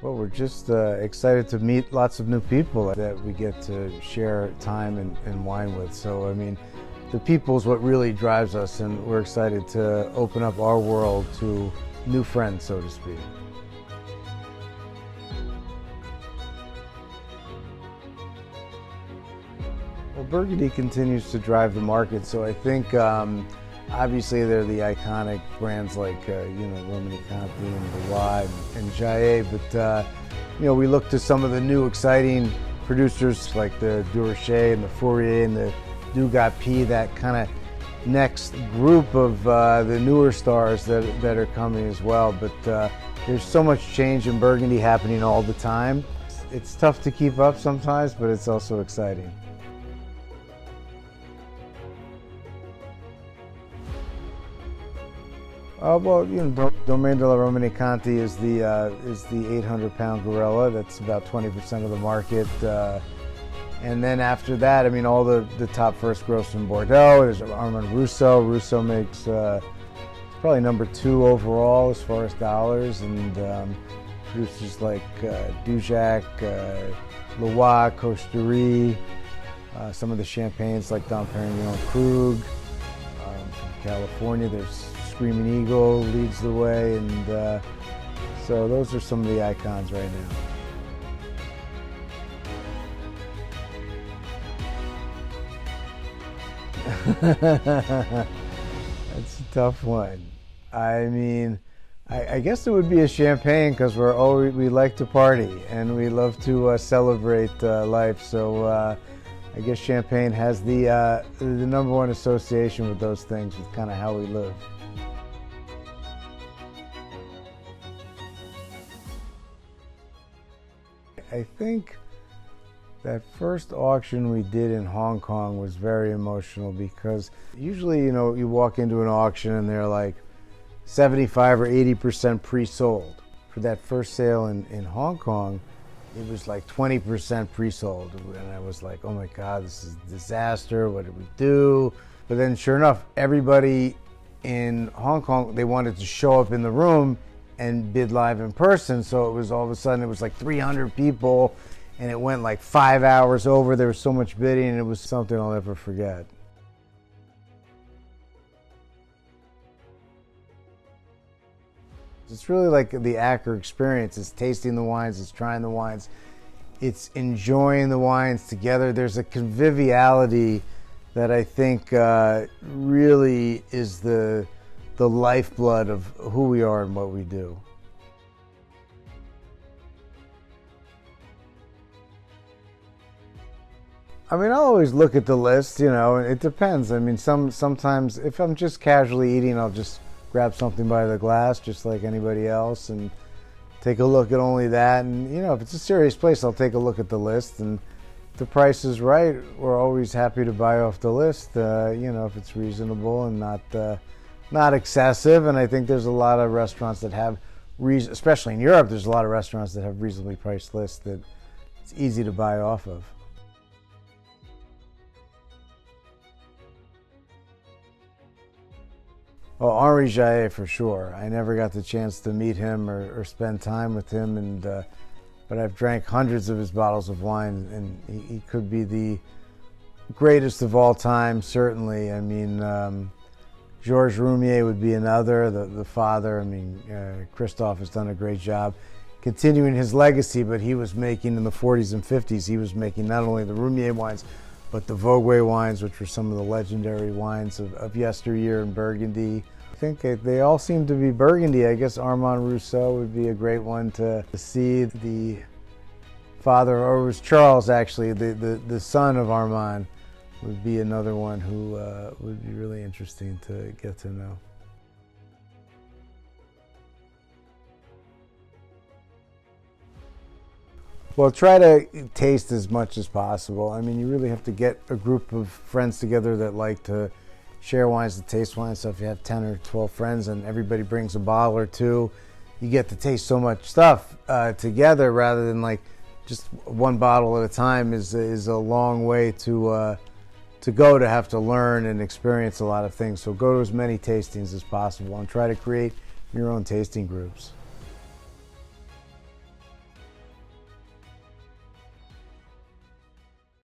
Well, we're just excited to meet lots of new people that we get to share time and wine with. So, I mean, the people is what really drives us, and we're excited to open up our world to new friends, so to speak. Well, Burgundy continues to drive the market, so I think obviously they're the iconic brands like Romanée Conti and Loire and Jaillet, but we look to some of the new exciting producers like the Durocher and the Fourier and the Dugat P, that kind of next group of the newer stars that are coming as well. But there's so much change in Burgundy happening all the time. It's tough to keep up sometimes, but it's also exciting. Domaine de la Romanée Conti is the 800-pound gorilla. That's about 20% of the market. And then after that, I mean, all the top first growers in Bordeaux. There's Armand Rousseau. Rousseau makes probably number 2 overall as far as dollars, and producers like Dujac, Loire, Costa Rica, some of the champagnes like Dom Perignon Krug. From California, there's Screaming Eagle leads the way, and so those are some of the icons right now. That's a tough one. I mean, I guess it would be a champagne, because we like to party and we love to celebrate life. So I guess champagne has the number one association with those things, with kind of how we live. I think that first auction we did in Hong Kong was very emotional, because usually, you walk into an auction and they're like 75 or 80% pre-sold. For that first sale in Hong Kong, it was like 20% pre-sold. And I was like, oh my God, this is a disaster. What did we do? But then sure enough, everybody in Hong Kong, they wanted to show up in the room and bid live in person. So it was all of a sudden, it was like 300 people, and it went like 5 hours over. There was so much bidding, and it was something I'll never forget. It's really like the Acker experience. It's tasting the wines, it's trying the wines, it's enjoying the wines together. There's a conviviality that I think really is the lifeblood of who we are and what we do. I mean, I'll always look at the list, and it depends. I mean, sometimes if I'm just casually eating, I'll just grab something by the glass, just like anybody else, and take a look at only that. And, if it's a serious place, I'll take a look at the list. And if the price is right, we're always happy to buy off the list, if it's reasonable and not excessive. And I think there's a lot of restaurants that have, especially in Europe, there's a lot of restaurants that have reasonably priced lists that it's easy to buy off of. Oh, Henri Jaillet for sure. I never got the chance to meet him or spend time with him, but I've drank hundreds of his bottles of wine, and he could be the greatest of all time, certainly. I mean, Georges Roumier would be another, the father. I mean, Christophe has done a great job continuing his legacy, but he was making, in the 40s and 50s, he was making not only the Roumier wines, but the Vogüé wines, which were some of the legendary wines of yesteryear in Burgundy. I think they all seem to be Burgundy. I guess Armand Rousseau would be a great one to see. The father, or it was Charles actually, the son of Armand, would be another one who would be really interesting to get to know. Well, try to taste as much as possible. I mean, you really have to get a group of friends together that like to share wines, to taste wines. So if you have 10 or 12 friends and everybody brings a bottle or two, you get to taste so much stuff together, rather than like just one bottle at a time is a long way to go, to have to learn and experience a lot of things. So go to as many tastings as possible and try to create your own tasting groups.